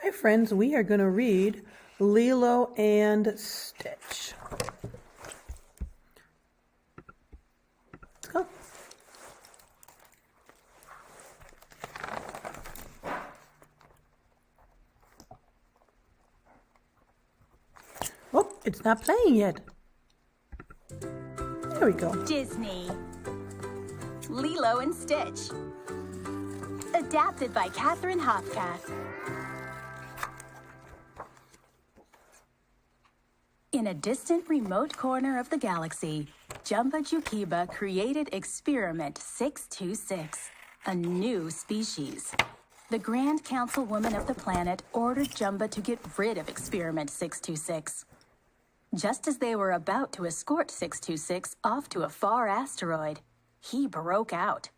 Hi friends, we are going to read Lilo and Stitch. Let's go. Oh, it's not playing yet. There we go. Disney. Lilo and Stitch. Adapted by Catherine Hofkath. In a distant remote corner of the galaxy, Jumba Jukiba created Experiment 626, a new species. The Grand Councilwoman of the planet ordered Jumba to get rid of Experiment 626. Just as they were about to escort 626 off to a far asteroid, he broke out.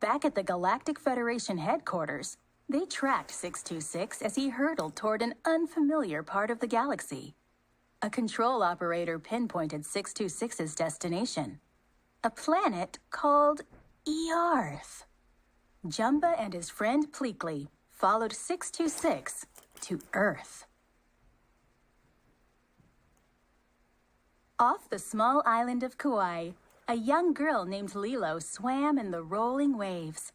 Back at the Galactic Federation headquarters, they tracked 626 as he hurtled toward an unfamiliar part of the galaxy. A control operator pinpointed 626's destination, a planet called Earth. Jumba and his friend Pleakley followed 626 to Earth. Off the small island of Kauai, a young girl named Lilo swam in the rolling waves.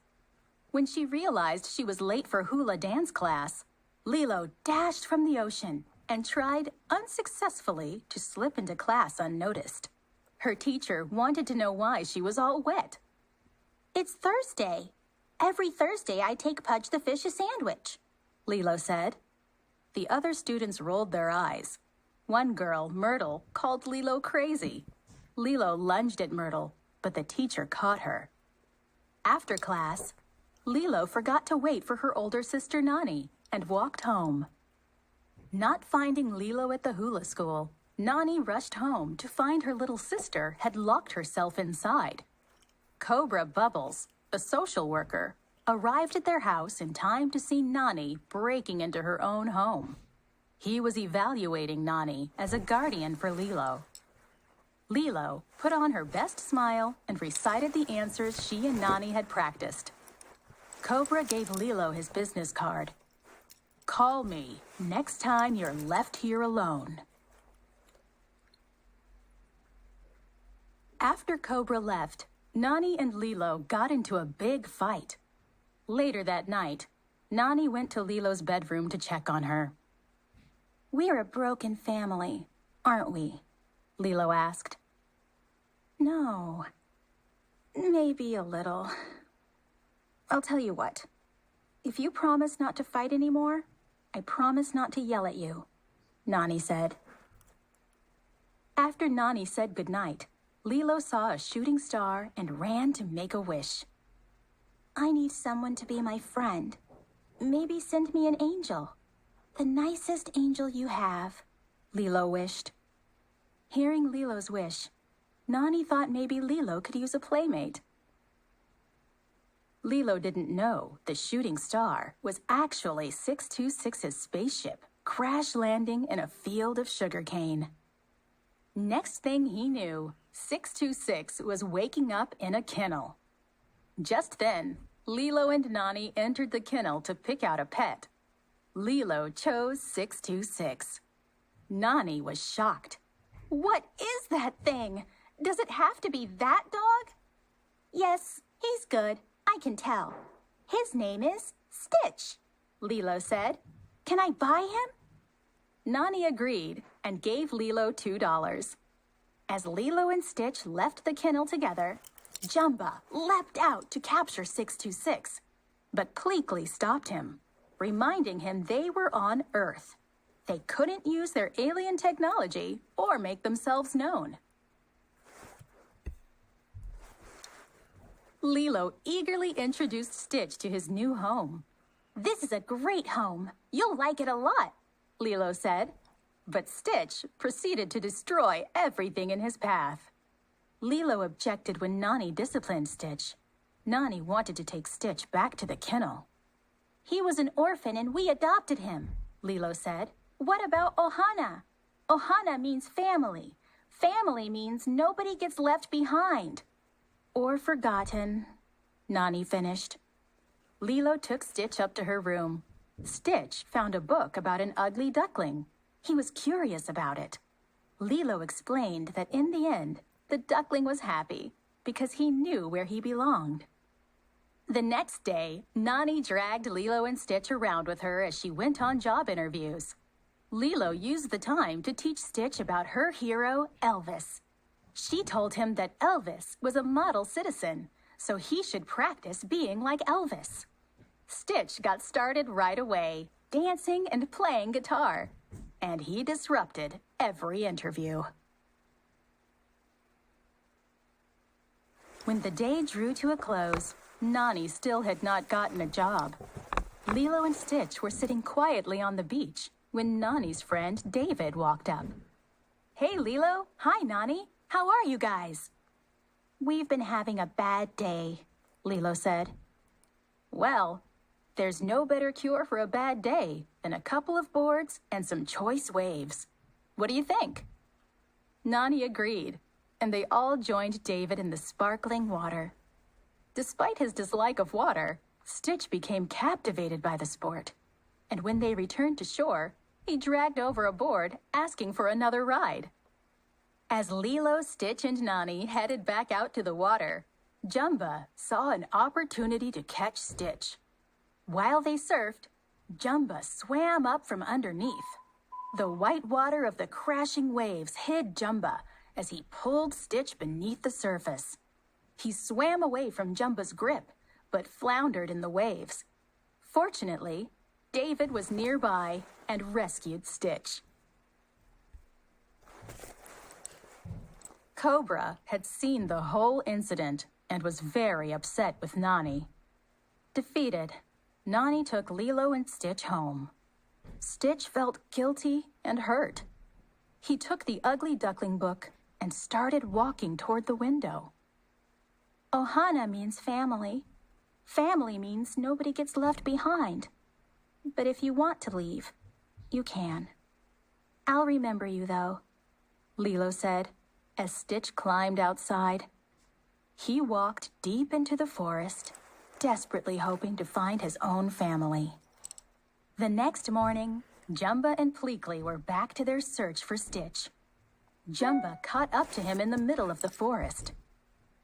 When she realized she was late for hula dance class, Lilo dashed from the ocean and tried unsuccessfully to slip into class unnoticed. Her teacher wanted to know why she was all wet. "It's Thursday. Every Thursday I take Pudge the fish a sandwich," Lilo said. The other students rolled their eyes. One girl, Myrtle, called Lilo crazy. Lilo lunged at Myrtle, but the teacher caught her. After class, Lilo forgot to wait for her older sister Nani and walked home. Not finding Lilo at the hula school, Nani rushed home to find her little sister had locked herself inside. Cobra Bubbles, a social worker, arrived at their house in time to see Nani breaking into her own home. He was evaluating Nani as a guardian for Lilo. Lilo put on her best smile and recited the answers she and Nani had practiced. Cobra gave Lilo his business card. "Call me next time you're left here alone." After Cobra left, Nani and Lilo got into a big fight. Later that night, Nani went to Lilo's bedroom to check on her. "We're a broken family, aren't we?" Lilo asked. "No, maybe a little. I'll tell you what. If you promise not to fight anymore, I promise not to yell at you," Nani said. After Nani said goodnight, Lilo saw a shooting star and ran to make a wish. "I need someone to be my friend. Maybe send me an angel. The nicest angel you have," Lilo wished. Hearing Lilo's wish, Nani thought maybe Lilo could use a playmate. Lilo didn't know the shooting star was actually 626's spaceship, crash landing in a field of sugarcane. Next thing he knew, 626 was waking up in a kennel. Just then, Lilo and Nani entered the kennel to pick out a pet. Lilo chose 626. Nani was shocked. "What is that thing? Does it have to be that dog?" "Yes, he's good. I can tell. His name is Stitch," Lilo said. "Can I buy him?" Nani agreed and gave Lilo $2. As Lilo and Stitch left the kennel together, Jumba leapt out to capture 626, but Pleakley stopped him, reminding him they were on Earth. They couldn't use their alien technology or make themselves known. Lilo eagerly introduced Stitch to his new home. "This is a great home. You'll like it a lot," Lilo said. But Stitch proceeded to destroy everything in his path. Lilo objected when Nani disciplined Stitch. Nani wanted to take Stitch back to the kennel. "He was an orphan and we adopted him," Lilo said. "What about Ohana? Ohana means family. Family means nobody gets left behind." "Or forgotten," Nani finished. Lilo took Stitch up to her room. Stitch found a book about an ugly duckling. He was curious about it. Lilo explained that in the end, the duckling was happy because he knew where he belonged. The next day, Nani dragged Lilo and Stitch around with her as she went on job interviews. Lilo used the time to teach Stitch about her hero, Elvis. She told him that Elvis was a model citizen, so he should practice being like Elvis. Stitch got started right away, dancing and playing guitar, and he disrupted every interview. When the day drew to a close, Nani still had not gotten a job. Lilo and Stitch were sitting quietly on the beach when Nani's friend David walked up. "Hey, Lilo. Hi, Nani. How are you guys?" "We've been having a bad day," Lilo said. "Well, there's no better cure for a bad day than a couple of boards and some choice waves. What do you think?" Nani agreed, and they all joined David in the sparkling water. Despite his dislike of water, Stitch became captivated by the sport. And when they returned to shore, he dragged over a board, asking for another ride. As Lilo, Stitch, and Nani headed back out to the water, Jumba saw an opportunity to catch Stitch. While they surfed, Jumba swam up from underneath. The white water of the crashing waves hid Jumba as he pulled Stitch beneath the surface. He swam away from Jumba's grip, but floundered in the waves. Fortunately, David was nearby and rescued Stitch. Cobra had seen the whole incident and was very upset with Nani. Defeated, Nani took Lilo and Stitch home. Stitch felt guilty and hurt. He took the ugly duckling book and started walking toward the window. Ohana means family. Family means nobody gets left behind. But if you want to leave, you can. I'll remember you, though, Lilo said as Stitch climbed outside. He walked deep into the forest, desperately hoping to find his own family. The next morning, Jumba and Pleakley were back to their search for Stitch. Jumba caught up to him in the middle of the forest.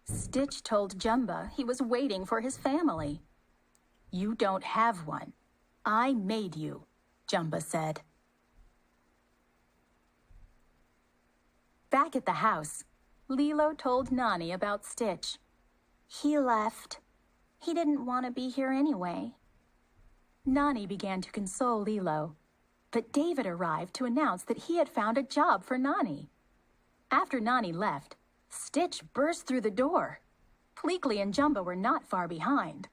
Stitch told Jumba he was waiting for his family. "You don't have one. I made you," Jumba said. Back at the house, Lilo told Nani about Stitch. "He left. He didn't want to be here anyway." Nani began to console Lilo, but David arrived to announce that he had found a job for Nani. After Nani left, Stitch burst through the door. Pleakley and Jumba were not far behind.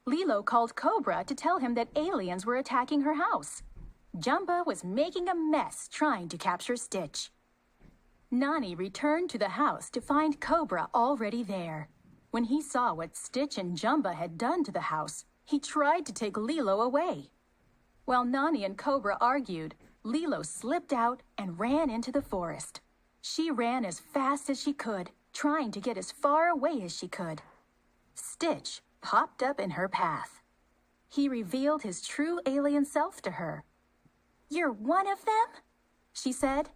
Lilo called Cobra to tell him that aliens were attacking her house. Jumba was making a mess trying to capture Stitch. Nani returned to the house to find Cobra already there. When he saw what Stitch and Jumba had done to the house, he tried to take Lilo away. While Nani and Cobra argued, Lilo slipped out and ran into the forest. She ran as fast as she could, trying to get as far away as she could. Stitch popped up in her path. He revealed his true alien self to her. "You're one of them?" she said.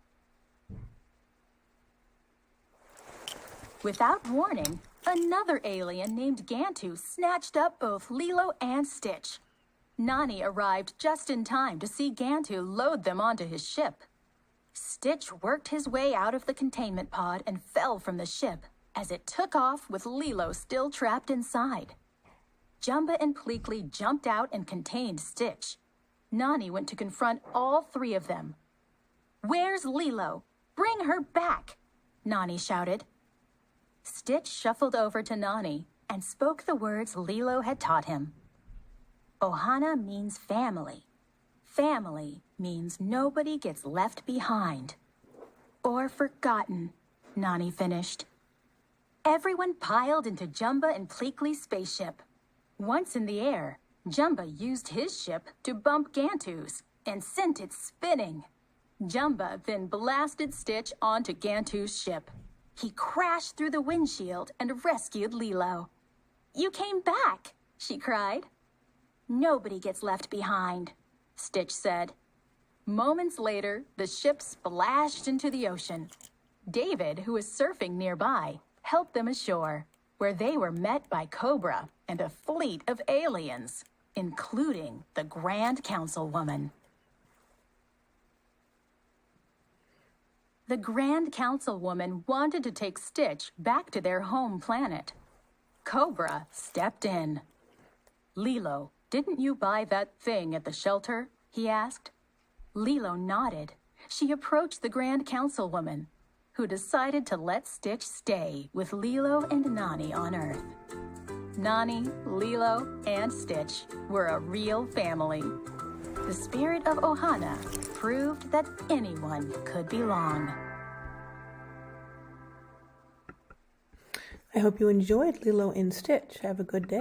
Without warning, another alien named Gantu snatched up both Lilo and Stitch. Nani arrived just in time to see Gantu load them onto his ship. Stitch worked his way out of the containment pod and fell from the ship as it took off with Lilo still trapped inside. Jumba and Pleakley jumped out and contained Stitch. Nani went to confront all three of them. "Where's Lilo? Bring her back!" Nani shouted. Stitch shuffled over to Nani and spoke the words Lilo had taught him. "Ohana means family. Family means nobody gets left behind. Or forgotten," Nani finished. Everyone piled into Jumba and Pleakley's spaceship. Once in the air, Jumba used his ship to bump Gantu's and sent it spinning. Jumba then blasted Stitch onto Gantu's ship. He crashed through the windshield and rescued Lilo. "You came back," she cried. "Nobody gets left behind," Stitch said. Moments later, the ship splashed into the ocean. David, who was surfing nearby, helped them ashore, where they were met by Cobra and a fleet of aliens, including the Grand Councilwoman. The Grand Councilwoman wanted to take Stitch back to their home planet. Cobra stepped in. Lilo, didn't you buy that thing at the shelter? He asked. Lilo nodded. She approached the Grand Councilwoman, who decided to let Stitch stay with Lilo and Nani on Earth. Nani, Lilo, and Stitch were a real family. The spirit of Ohana proved that anyone could belong. I hope you enjoyed Lilo and Stitch. Have a good day.